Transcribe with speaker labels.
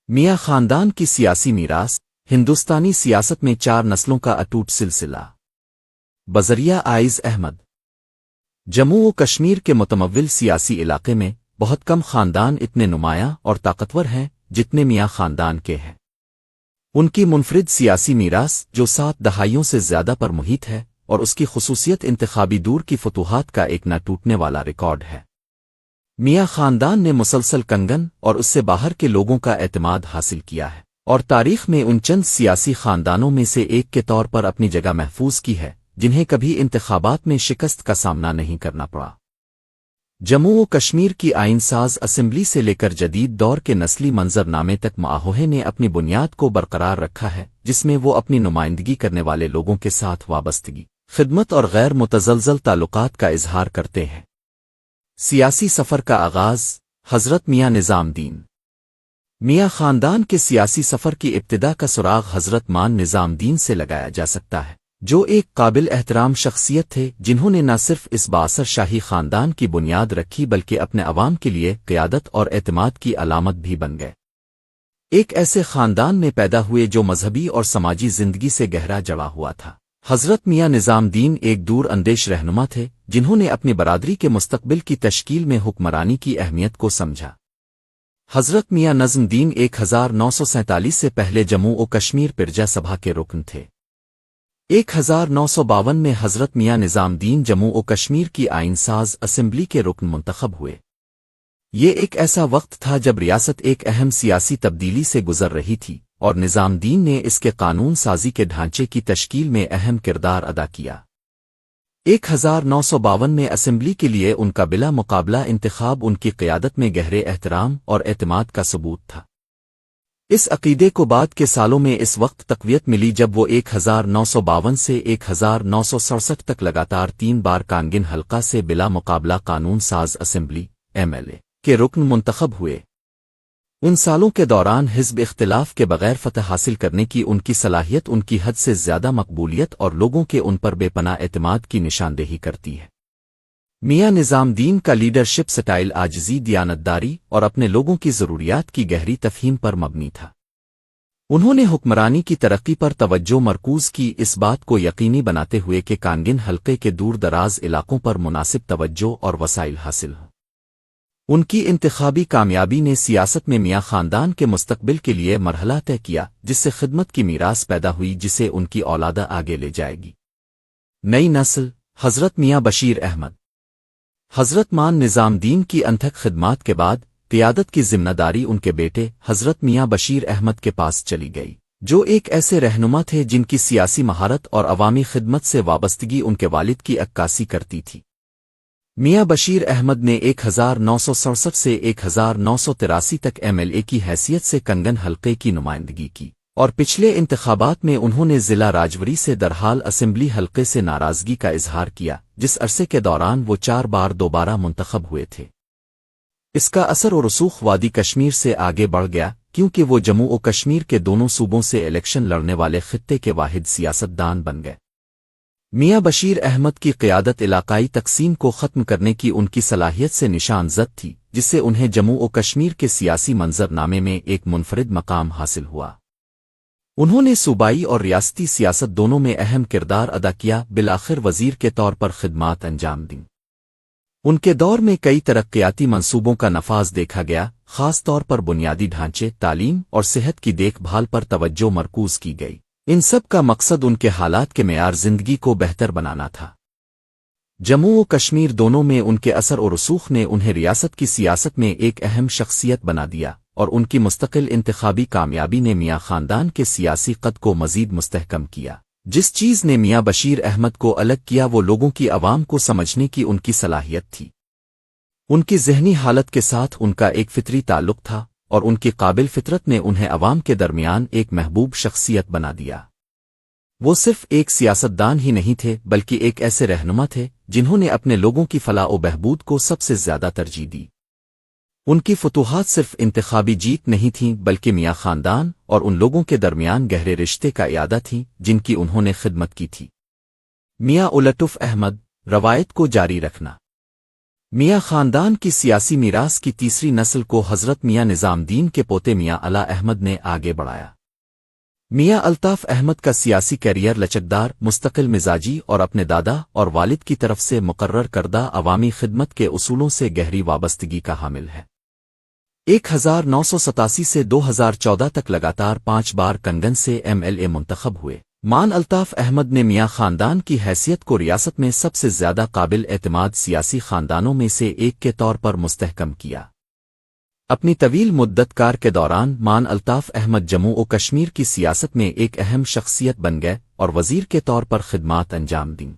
Speaker 1: میاں خاندان کی سیاسی میراث ہندوستانی سیاست میں 4 نسلوں کا اٹوٹ سلسلہ بذریعہ آئز احمد جموں و کشمیر کے متمول سیاسی علاقے میں بہت کم خاندان اتنے نمایاں اور طاقتور ہیں جتنے میاں خاندان کے ہیں۔ ان کی منفرد سیاسی میراث جو 7 دہائیوں سے زیادہ پر محیط ہے اور اس کی خصوصیت انتخابی دور کی فتوحات کا ایک نہ ٹوٹنے والا ریکارڈ ہے۔ میاں خاندان نے مسلسل کنگن اور اس سے باہر کے لوگوں کا اعتماد حاصل کیا ہے اور تاریخ میں ان چند سیاسی خاندانوں میں سے ایک کے طور پر اپنی جگہ محفوظ کی ہے جنہیں کبھی انتخابات میں شکست کا سامنا نہیں کرنا پڑا۔ جموں و کشمیر کی آئین ساز اسمبلی سے لے کر جدید دور کے نسلی منظر نامے تک معاہدے نے اپنی بنیاد کو برقرار رکھا ہے جس میں وہ اپنی نمائندگی کرنے والے لوگوں کے ساتھ وابستگی، خدمت اور غیر متزلزل تعلقات کا اظہار کرتے ہیں۔ سیاسی سفر کا آغاز حضرت میاں نظام دین۔ میاں خاندان کے سیاسی سفر کی ابتدا کا سراغ حضرت مان نظام دین سے لگایا جا سکتا ہے، جو ایک قابل احترام شخصیت تھے جنہوں نے نہ صرف اس بااثر شاہی خاندان کی بنیاد رکھی بلکہ اپنے عوام کے لیے قیادت اور اعتماد کی علامت بھی بن گئے۔ ایک ایسے خاندان میں پیدا ہوئے جو مذہبی اور سماجی زندگی سے گہرا جڑا ہوا تھا۔ حضرت میاں نظام دین ایک دور اندیش رہنما تھے جنہوں نے اپنی برادری کے مستقبل کی تشکیل میں حکمرانی کی اہمیت کو سمجھا۔ حضرت میاں نظم دین 1947 سے پہلے جموں و کشمیر پرجا سبھا کے رکن تھے۔ 1952 میں حضرت میاں نظام دین جموں و کشمیر کی آئین ساز اسمبلی کے رکن منتخب ہوئے۔ یہ ایک ایسا وقت تھا جب ریاست ایک اہم سیاسی تبدیلی سے گزر رہی تھی اور نظام دین نے اس کے قانون سازی کے ڈھانچے کی تشکیل میں اہم کردار ادا کیا۔ 1952 میں اسمبلی کے لیے ان کا بلا مقابلہ انتخاب ان کی قیادت میں گہرے احترام اور اعتماد کا ثبوت تھا۔ اس عقیدے کو بعد کے سالوں میں اس وقت تقویت ملی جب وہ 1952 سے 1967 تک لگاتار 3 بار کانگن حلقہ سے بلا مقابلہ قانون ساز اسمبلی (MLA) کے رکن منتخب ہوئے۔ ان سالوں کے دوران حزب اختلاف کے بغیر فتح حاصل کرنے کی ان کی صلاحیت ان کی حد سے زیادہ مقبولیت اور لوگوں کے ان پر بے پناہ اعتماد کی نشاندہی کرتی ہے۔ میاں نظام دین کا لیڈرشپ سٹائل عاجزی، دیانتداری اور اپنے لوگوں کی ضروریات کی گہری تفہیم پر مبنی تھا۔ انہوں نے حکمرانی کی ترقی پر توجہ مرکوز کی، اس بات کو یقینی بناتے ہوئے کہ کانگن حلقے کے دور دراز علاقوں پر مناسب توجہ اور وسائل حاصل ہوں۔ ان کی انتخابی کامیابی نے سیاست میں میاں خاندان کے مستقبل کے لیے مرحلہ طے کیا جس سے خدمت کی میراث پیدا ہوئی جسے ان کی اولادہ آگے لے جائے گی۔ نئی نسل حضرت میاں بشیر احمد۔ حضرت مان نظام دین کی انتھک خدمات کے بعد قیادت کی ذمہ داری ان کے بیٹے حضرت میاں بشیر احمد کے پاس چلی گئی، جو ایک ایسے رہنما تھے جن کی سیاسی مہارت اور عوامی خدمت سے وابستگی ان کے والد کی عکاسی کرتی تھی۔ میاں بشیر احمد نے 1967 سے 1983 تک MLA کی حیثیت سے کنگن حلقے کی نمائندگی کی اور پچھلے انتخابات میں انہوں نے ضلع راجوری سے درحال اسمبلی حلقے سے ناراضگی کا اظہار کیا، جس عرصے کے دوران وہ 4 بار دوبارہ منتخب ہوئے تھے۔ اس کا اثر و رسوخ وادی کشمیر سے آگے بڑھ گیا کیونکہ وہ جموں و کشمیر کے دونوں صوبوں سے الیکشن لڑنے والے خطے کے واحد سیاستدان بن گئے۔ میاں بشیر احمد کی قیادت علاقائی تقسیم کو ختم کرنے کی ان کی صلاحیت سے نشان زد تھی، جس سے انہیں جموں و کشمیر کے سیاسی منظر نامے میں ایک منفرد مقام حاصل ہوا۔ انہوں نے صوبائی اور ریاستی سیاست دونوں میں اہم کردار ادا کیا، بالآخر وزیر کے طور پر خدمات انجام دیں۔ ان کے دور میں کئی ترقیاتی منصوبوں کا نفاذ دیکھا گیا، خاص طور پر بنیادی ڈھانچے، تعلیم اور صحت کی دیکھ بھال پر توجہ مرکوز کی گئی۔ ان سب کا مقصد ان کے حالات کے معیار زندگی کو بہتر بنانا تھا۔ جموں و کشمیر دونوں میں ان کے اثر و رسوخ نے انہیں ریاست کی سیاست میں ایک اہم شخصیت بنا دیا اور ان کی مستقل انتخابی کامیابی نے میاں خاندان کے سیاسی قد کو مزید مستحکم کیا۔ جس چیز نے میاں بشیر احمد کو الگ کیا وہ لوگوں کی عوام کو سمجھنے کی ان کی صلاحیت تھی۔ ان کی ذہنی حالت کے ساتھ ان کا ایک فطری تعلق تھا اور ان کی قابل فطرت نے انہیں عوام کے درمیان ایک محبوب شخصیت بنا دیا۔ وہ صرف ایک سیاستدان ہی نہیں تھے بلکہ ایک ایسے رہنما تھے جنہوں نے اپنے لوگوں کی فلاح و بہبود کو سب سے زیادہ ترجیح دی۔ ان کی فتوحات صرف انتخابی جیت نہیں تھیں بلکہ میاں خاندان اور ان لوگوں کے درمیان گہرے رشتے کا اعادہ تھیں جن کی انہوں نے خدمت کی تھی۔ میاں الطف احمد، روایت کو جاری رکھنا۔ میاں خاندان کی سیاسی میراث کی تیسری نسل کو حضرت میاں نظام دین کے پوتے میاں علا احمد نے آگے بڑھایا۔ میاں الطاف احمد کا سیاسی کیریئر لچکدار، مستقل مزاجی اور اپنے دادا اور والد کی طرف سے مقرر کردہ عوامی خدمت کے اصولوں سے گہری وابستگی کا حامل ہے۔ 1987 سے 2014 تک لگاتار 5 بار کنگن سے MLA منتخب ہوئے۔ مان الطاف احمد نے میاں خاندان کی حیثیت کو ریاست میں سب سے زیادہ قابل اعتماد سیاسی خاندانوں میں سے ایک کے طور پر مستحکم کیا۔ اپنی طویل مدت کار کے دوران مان الطاف احمد جموں و کشمیر کی سیاست میں ایک اہم شخصیت بن گئے اور وزیر کے طور پر خدمات انجام دیں۔